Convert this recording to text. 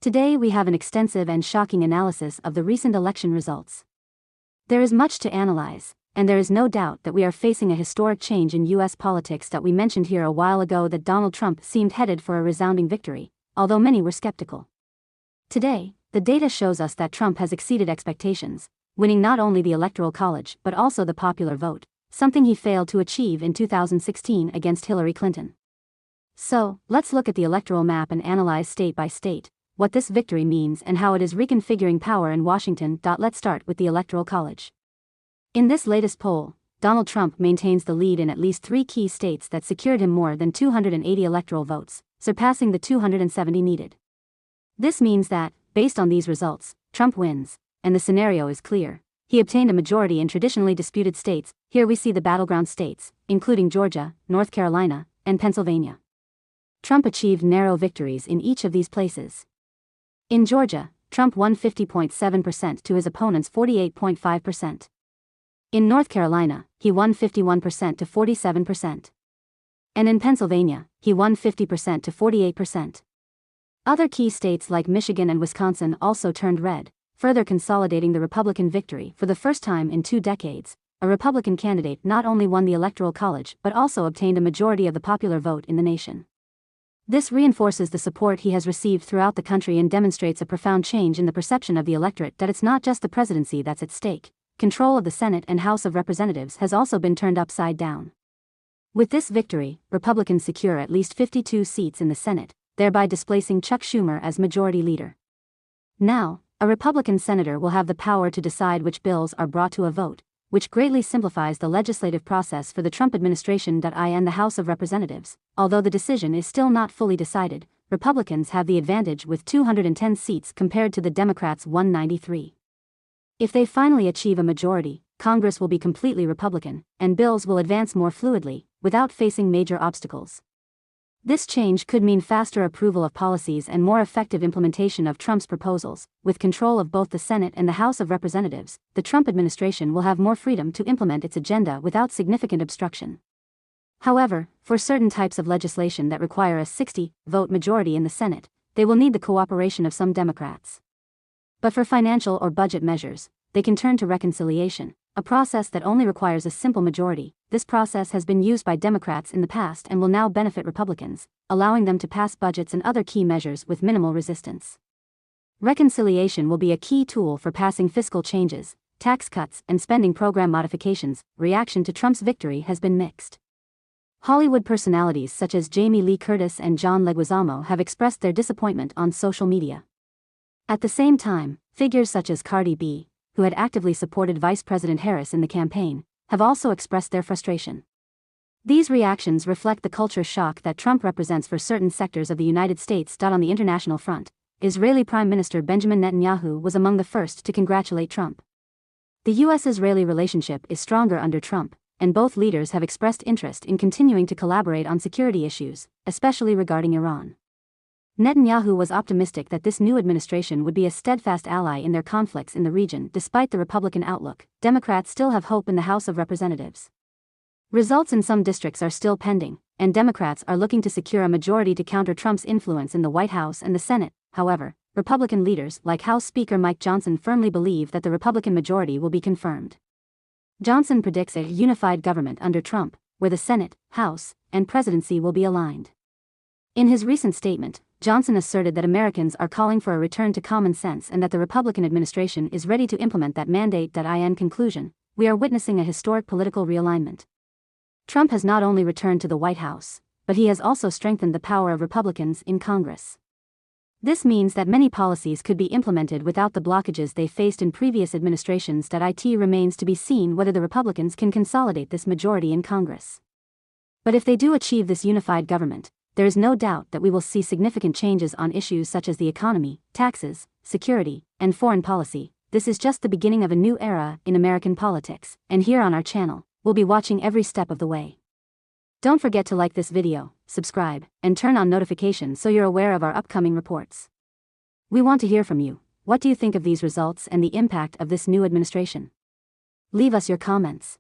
Today we have an extensive and shocking analysis of the recent election results. There is much to analyze, and there is no doubt that we are facing a historic change in US politics. That we mentioned here a while ago that Donald Trump seemed headed for a resounding victory, although many were skeptical. Today, the data shows us that Trump has exceeded expectations, winning not only the Electoral College but also the popular vote, something he failed to achieve in 2016 against Hillary Clinton. So, let's look at the electoral map and analyze state by state what this victory means and how it is reconfiguring power in Washington. Let's start with the Electoral College. In this latest poll, Donald Trump maintains the lead in at least 3 key states that secured him more than 280 electoral votes, surpassing the 270 needed. This means that, based on these results, Trump wins, and the scenario is clear. He obtained a majority in traditionally disputed states. Here we see the battleground states, including Georgia, North Carolina, and Pennsylvania. Trump achieved narrow victories in each of these places. In Georgia, Trump won 50.7% to his opponent's 48.5%. In North Carolina, he won 51% to 47%. And in Pennsylvania, he won 50% to 48%. Other key states like Michigan and Wisconsin also turned red, further consolidating the Republican victory. For the first time in 2 decades, a Republican candidate not only won the Electoral College but also obtained a majority of the popular vote in the nation. This reinforces the support he has received throughout the country and demonstrates a profound change in the perception of the electorate that it's not just the presidency that's at stake. Control of the Senate and House of Representatives has also been turned upside down. With this victory, Republicans secure at least 52 seats in the Senate, thereby displacing Chuck Schumer as majority leader. Now, a Republican senator will have the power to decide which bills are brought to a vote, which greatly simplifies the legislative process for the Trump administration. In the House of Representatives, although the decision is still not fully decided, Republicans have the advantage with 210 seats compared to the Democrats' 193. If they finally achieve a majority, Congress will be completely Republican, and bills will advance more fluidly, without facing major obstacles. This change could mean faster approval of policies and more effective implementation of Trump's proposals. With control of both the Senate and the House of Representatives, the Trump administration will have more freedom to implement its agenda without significant obstruction. However, for certain types of legislation that require a 60-vote majority in the Senate, they will need the cooperation of some Democrats. But for financial or budget measures, they can turn to reconciliation, a process that only requires a simple majority. This process has been used by Democrats in the past and will now benefit Republicans, allowing them to pass budgets and other key measures with minimal resistance. Reconciliation will be a key tool for passing fiscal changes, tax cuts, and spending program modifications. Reaction to Trump's victory has been mixed. Hollywood personalities such as Jamie Lee Curtis and John Leguizamo have expressed their disappointment on social media. At the same time, figures such as Cardi B, who had actively supported Vice President Harris in the campaign, have also expressed their frustration. These reactions reflect the culture shock that Trump represents for certain sectors of the United States. On the international front, Israeli Prime Minister Benjamin Netanyahu was among the first to congratulate Trump. The US-Israeli relationship is stronger under Trump, and both leaders have expressed interest in continuing to collaborate on security issues, especially regarding Iran. Netanyahu was optimistic that this new administration would be a steadfast ally in their conflicts in the region. Despite the Republican outlook, Democrats still have hope in the House of Representatives. Results in some districts are still pending, and Democrats are looking to secure a majority to counter Trump's influence in the White House and the Senate. However, Republican leaders like House Speaker Mike Johnson firmly believe that the Republican majority will be confirmed. Johnson predicts a unified government under Trump, where the Senate, House, and presidency will be aligned. In his recent statement, Johnson asserted that Americans are calling for a return to common sense and that the Republican administration is ready to implement that mandate. In conclusion, we are witnessing a historic political realignment. Trump has not only returned to the White House, but he has also strengthened the power of Republicans in Congress. This means that many policies could be implemented without the blockages they faced in previous administrations. It remains to be seen whether the Republicans can consolidate this majority in Congress. But if they do achieve this unified government, there is no doubt that we will see significant changes on issues such as the economy, taxes, security, and foreign policy. This is just the beginning of a new era in American politics, and here on our channel, we'll be watching every step of the way. Don't forget to like this video, subscribe, and turn on notifications so you're aware of our upcoming reports. We want to hear from you. What do you think of these results and the impact of this new administration? Leave us your comments.